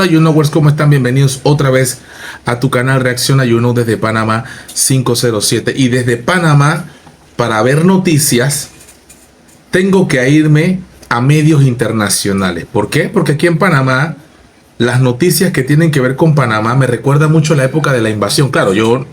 Hola YouNowers, ¿cómo están? Bienvenidos otra vez a tu canal Reacciona YouKnow desde Panamá 507. Y desde Panamá, para ver noticias, tengo que irme a medios internacionales. ¿Por qué? Porque aquí en Panamá, las noticias que tienen que ver con Panamá me recuerda mucho a la época de la invasión. Claro, yo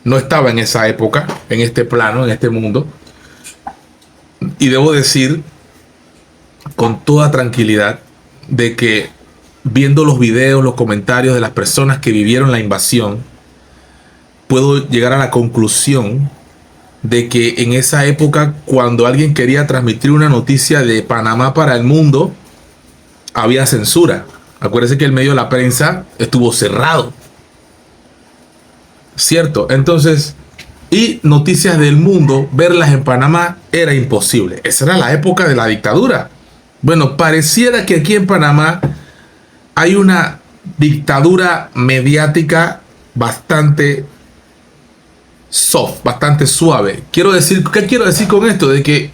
no estaba en esa época, en este plano, en este mundo. Y debo decir con toda tranquilidad de que viendo los videos, los comentarios de las personas que vivieron la invasión, puedo llegar a la conclusión de que en esa época, cuando alguien quería transmitir una noticia de Panamá para el mundo, había censura. Acuérdense que el medio de la prensa estuvo cerrado, ¿cierto? Entonces, y noticias del mundo, verlas en Panamá era imposible. Esa era la época de la dictadura. Bueno, pareciera que aquí en Panamá hay una dictadura mediática bastante soft, bastante suave. ¿Qué quiero decir con esto? De que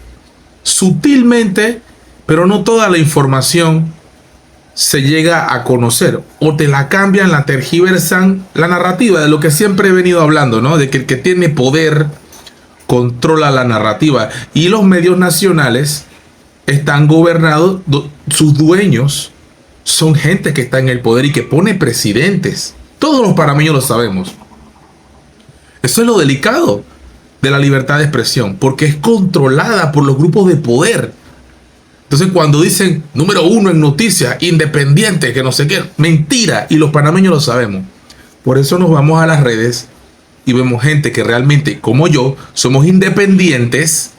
sutilmente, pero no toda la información se llega a conocer, o te la cambian, la tergiversan, la narrativa de lo que siempre he venido hablando, ¿no? De que el que tiene poder controla la narrativa, y los medios nacionales están gobernados, sus dueños son gente que está en el poder y que pone presidentes. Todos los panameños lo sabemos. Eso es lo delicado de la libertad de expresión, porque es controlada por los grupos de poder. Entonces, cuando dicen número uno en noticias, independiente, que no sé qué, mentira, y los panameños lo sabemos. Por eso nos vamos a las redes y vemos gente que realmente, como yo, somos independientes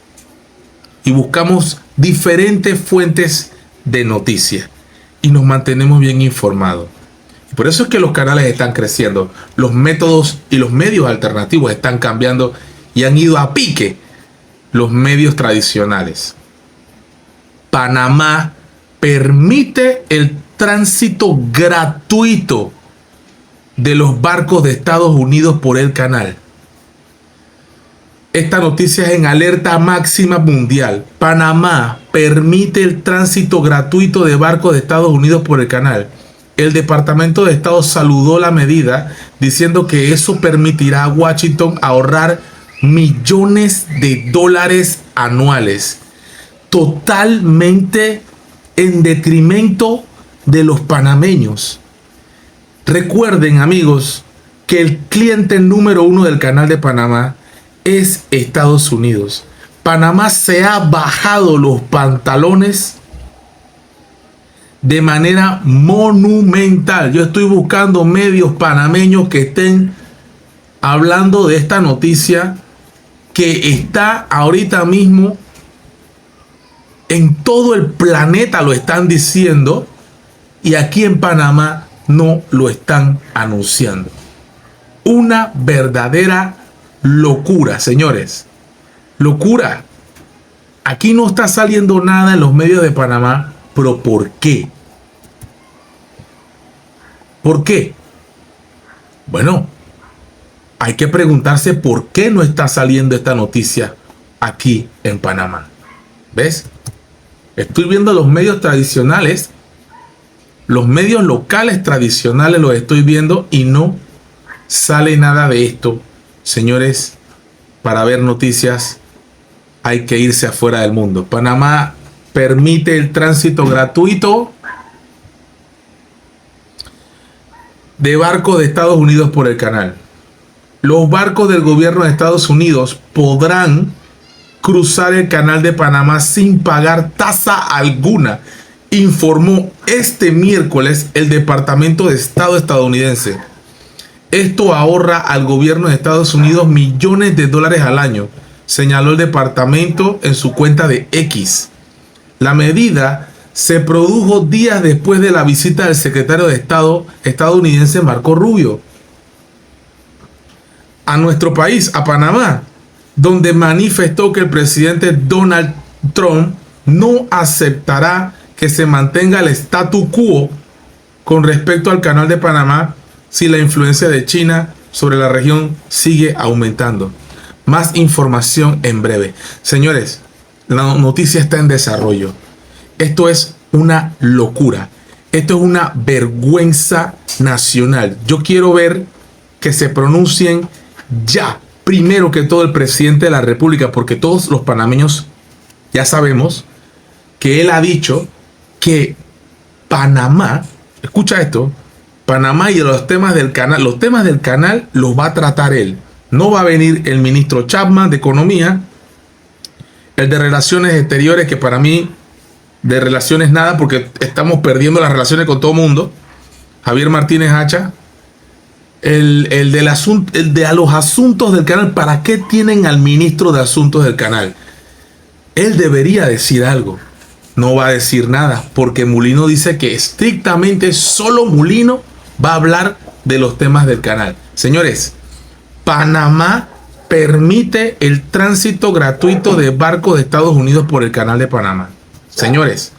y buscamos diferentes fuentes de noticias y nos mantenemos bien informados. Y por eso es que los canales están creciendo, los métodos y los medios alternativos están cambiando y han ido a pique los medios tradicionales. Panamá permite el tránsito gratuito de los barcos de Estados Unidos por el canal. Esta noticia es en alerta máxima mundial. Panamá permite el tránsito gratuito de barcos de Estados Unidos por el canal. El Departamento de Estado saludó la medida, diciendo que eso permitirá a Washington ahorrar millones de dólares anuales, totalmente en detrimento de los panameños. Recuerden, amigos, que el cliente número uno del canal de Panamá es Estados Unidos. Panamá se ha bajado los pantalones de manera monumental. Yo estoy buscando medios panameños que estén hablando de esta noticia que está ahorita mismo en todo el planeta, lo están diciendo, y aquí en Panamá no lo están anunciando. Una verdadera locura, señores. Locura. Aquí no está saliendo nada en los medios de Panamá. ¿Pero por qué? ¿Por qué? Bueno, hay que preguntarse por qué no está saliendo esta noticia aquí en Panamá. ¿Ves? Estoy viendo los medios tradicionales, los medios locales tradicionales los estoy viendo y no sale nada de esto. Señores, para ver noticias hay que irse afuera del mundo. Panamá permite el tránsito gratuito de barcos de Estados Unidos por el canal. Los barcos del gobierno de Estados Unidos podrán cruzar el canal de Panamá sin pagar tasa alguna, informó este miércoles el Departamento de Estado estadounidense. Esto ahorra al gobierno de Estados Unidos millones de dólares al año, señaló el departamento en su cuenta de X. La medida se produjo días después de la visita del secretario de Estado estadounidense Marco Rubio a nuestro país, a Panamá, donde manifestó que el presidente Donald Trump no aceptará que se mantenga el statu quo con respecto al canal de Panamá si la influencia de China sobre la región sigue aumentando. Más información en breve. Señores, la noticia está en desarrollo. Esto es una locura. Esto es una vergüenza nacional. Yo quiero ver que se pronuncien ya, primero que todo, el presidente de la República, porque todos los panameños ya sabemos que él ha dicho que Panamá, escucha esto, Panamá y los temas del canal los va a tratar él. No va a venir el ministro Chapman de Economía, el de Relaciones Exteriores, que para mí de relaciones nada, porque estamos perdiendo las relaciones con todo el mundo, Javier Martínez Hacha, el de a los asuntos del canal. ¿Para qué tienen al ministro de Asuntos del Canal? Él debería decir algo. No va a decir nada, porque Mulino dice que estrictamente solo Mulino va a hablar de los temas del canal. Señores, Panamá permite el tránsito gratuito de barcos de Estados Unidos por el canal de Panamá. Señores,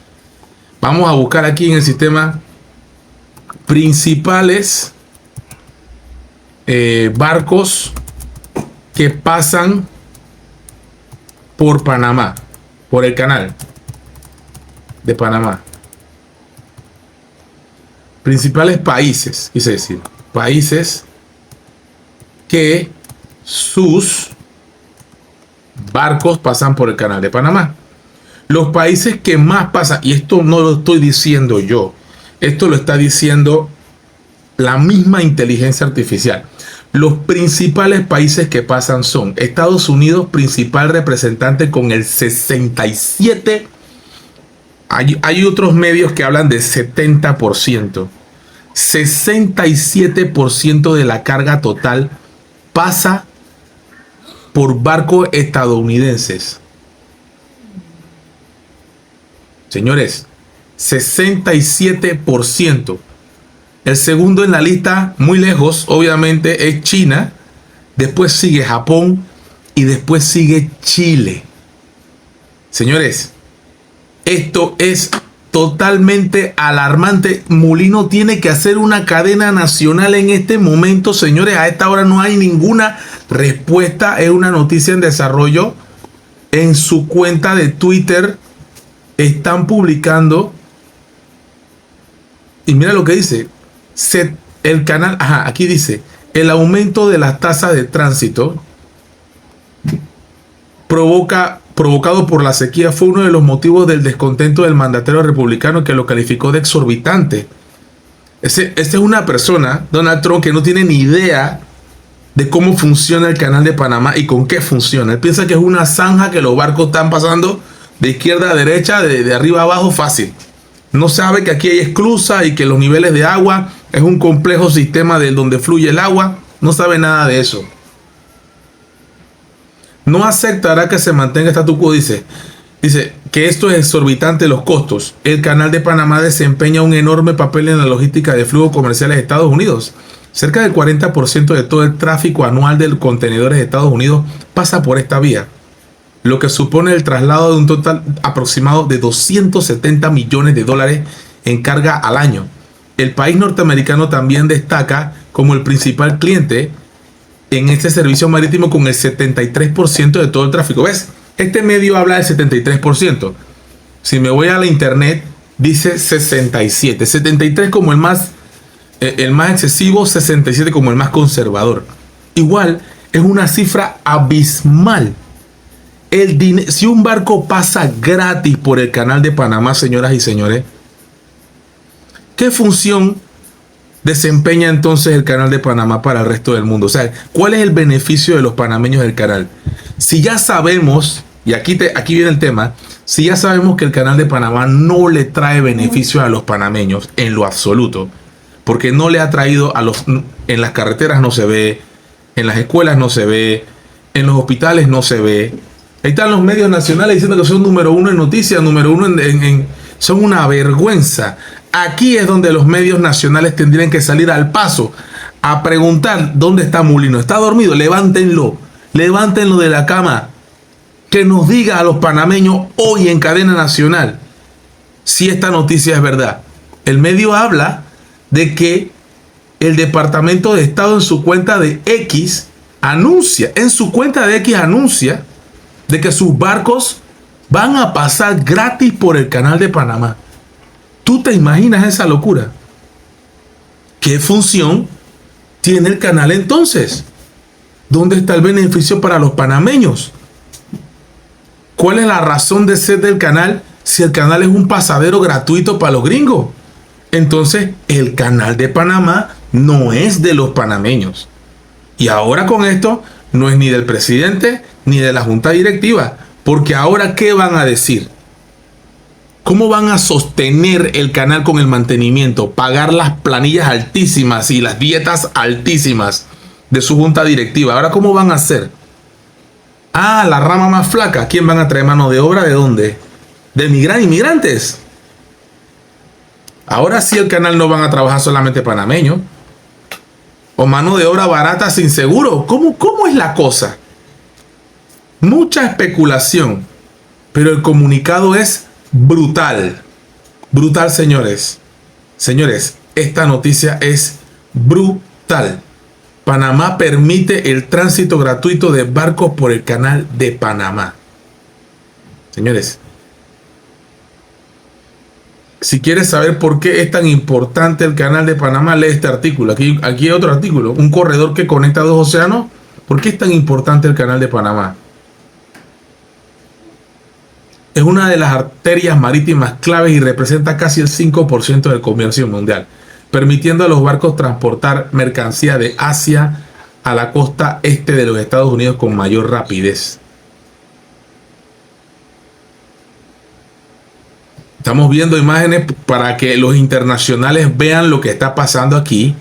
vamos a buscar aquí en el sistema principales barcos que pasan por Panamá, por el canal de Panamá. Principales países, quise decir, países que sus barcos pasan por el canal de Panamá. Los países que más pasan, y esto no lo estoy diciendo yo, esto lo está diciendo la misma inteligencia artificial. Los principales países que pasan son Estados Unidos, principal representante con el 67%. Hay otros medios que hablan de 70%. 67% de la carga total pasa por barcos estadounidenses. Señores, 67%. El segundo en la lista, muy lejos, obviamente, es China. Después sigue Japón y después sigue Chile. Señores, esto es totalmente alarmante. Mulino tiene que hacer una cadena nacional en este momento, señores. A esta hora no hay ninguna respuesta. Es una noticia en desarrollo. En su cuenta de Twitter están publicando. Y mira lo que dice. El canal, aquí dice, el aumento de las tasas de tránsito provocado por la sequía fue uno de los motivos del descontento del mandatario republicano, que lo calificó de exorbitante. Esa es una persona, Donald Trump, que no tiene ni idea de cómo funciona el canal de Panamá y con qué funciona. Él piensa que es una zanja que los barcos están pasando de izquierda a derecha, de arriba a abajo, fácil. No sabe que aquí hay esclusas y que los niveles de agua es un complejo sistema de donde fluye el agua. No sabe nada de eso. No aceptará que se mantenga statu quo, dice que esto es exorbitante los costos. El canal de Panamá desempeña un enorme papel en la logística de flujo comerciales de Estados Unidos. Cerca del 40% de todo el tráfico anual de contenedores de Estados Unidos pasa por esta vía, lo que supone el traslado de un total aproximado de 270 millones de dólares en carga al año. El país norteamericano también destaca como el principal cliente en este servicio marítimo con el 73% de todo el tráfico. ¿Ves? Este medio habla del 73%. Si me voy a la internet, dice 67. 73 como el más excesivo, 67 como el más conservador. Igual, es una cifra abismal. Si un barco pasa gratis por el canal de Panamá, señoras y señores, ¿qué función desempeña entonces el canal de Panamá para el resto del mundo? O sea, ¿cuál es el beneficio de los panameños del canal? Si ya sabemos, y aquí viene el tema, si ya sabemos que el canal de Panamá no le trae beneficio a los panameños en lo absoluto, porque no le ha traído en las carreteras no se ve, en las escuelas no se ve, en los hospitales no se ve. Ahí están los medios nacionales diciendo que son número uno en noticias, número uno son una vergüenza. Aquí es donde los medios nacionales tendrían que salir al paso a preguntar dónde está Mulino. ¿Está dormido? Levántenlo de la cama. Que nos diga a los panameños hoy en cadena nacional si esta noticia es verdad. El medio habla de que el Departamento de Estado en su cuenta de X anuncia de que sus barcos van a pasar gratis por el canal de Panamá. ¿Tú te imaginas esa locura? ¿Qué función tiene el canal entonces? ¿Dónde está el beneficio para los panameños? ¿Cuál es la razón de ser del canal si el canal es un pasadero gratuito para los gringos? Entonces, el canal de Panamá no es de los panameños. Y ahora con esto, no es ni del presidente ni de la junta directiva. Porque ahora, ¿qué van a decir? ¿Cómo van a sostener el canal con el mantenimiento? Pagar las planillas altísimas y las dietas altísimas de su junta directiva. Ahora, ¿cómo van a hacer? Ah, la rama más flaca. ¿Quién van a traer mano de obra? ¿De dónde? ¿De inmigrantes? Ahora sí el canal no van a trabajar solamente panameños. O mano de obra barata sin seguro. ¿Cómo es la cosa? Mucha especulación. Pero el comunicado es brutal. Brutal, señores. Señores, esta noticia es brutal. Panamá permite el tránsito gratuito de barcos por el canal de Panamá. Señores, si quieres saber por qué es tan importante el canal de Panamá, lee este artículo. Aquí hay otro artículo. Un corredor que conecta dos océanos. ¿Por qué es tan importante el canal de Panamá? Es una de las arterias marítimas claves y representa casi el 5% del comercio mundial, permitiendo a los barcos transportar mercancía de Asia a la costa este de los Estados Unidos con mayor rapidez. Estamos viendo imágenes para que los internacionales vean lo que está pasando aquí.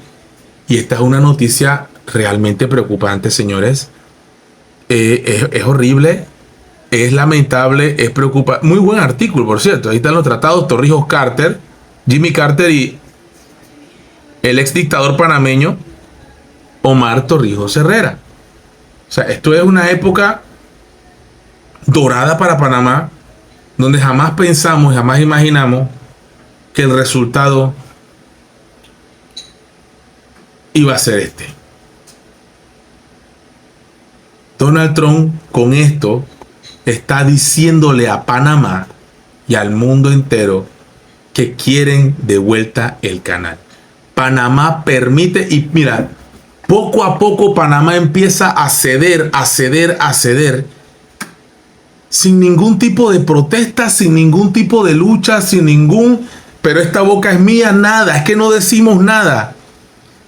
Y esta es una noticia realmente preocupante, señores. Es horrible, es lamentable, es preocupante. Muy buen artículo, por cierto. Ahí están los tratados Torrijos Carter, Jimmy Carter y el ex dictador panameño Omar Torrijos Herrera. O sea, esto es una época dorada para Panamá, donde jamás pensamos, jamás imaginamos que el resultado iba a ser este. Donald Trump con esto está diciéndole a Panamá y al mundo entero que quieren de vuelta el canal. Panamá permite, y mira, poco a poco Panamá empieza a ceder, sin ningún tipo de protesta, sin ningún tipo de lucha, sin ningún, pero esta boca es mía, nada, es que no decimos nada.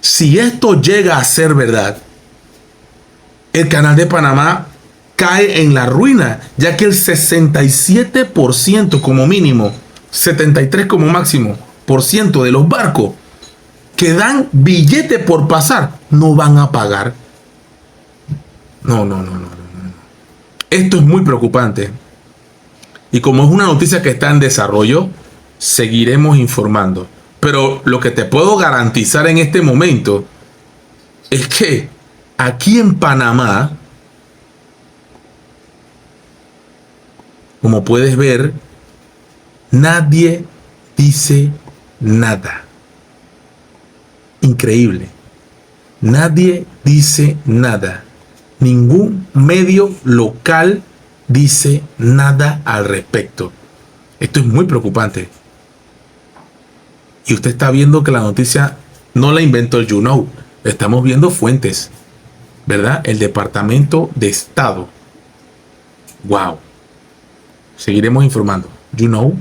Si esto llega a ser verdad, el canal de Panamá cae en la ruina, ya que el 67% como mínimo, 73% como máximo por ciento de los barcos que dan billete por pasar no van a pagar. No. Esto es muy preocupante. Y como es una noticia que está en desarrollo, seguiremos informando. Pero lo que te puedo garantizar en este momento es que aquí en Panamá, como puedes ver, nadie dice nada. Increíble. Nadie dice nada. Ningún medio local dice nada al respecto. Esto es muy preocupante. Y usted está viendo que la noticia no la inventó el YouKnow. Estamos viendo fuentes, ¿verdad? El Departamento de Estado. Wow. Seguiremos informando. YouKnow.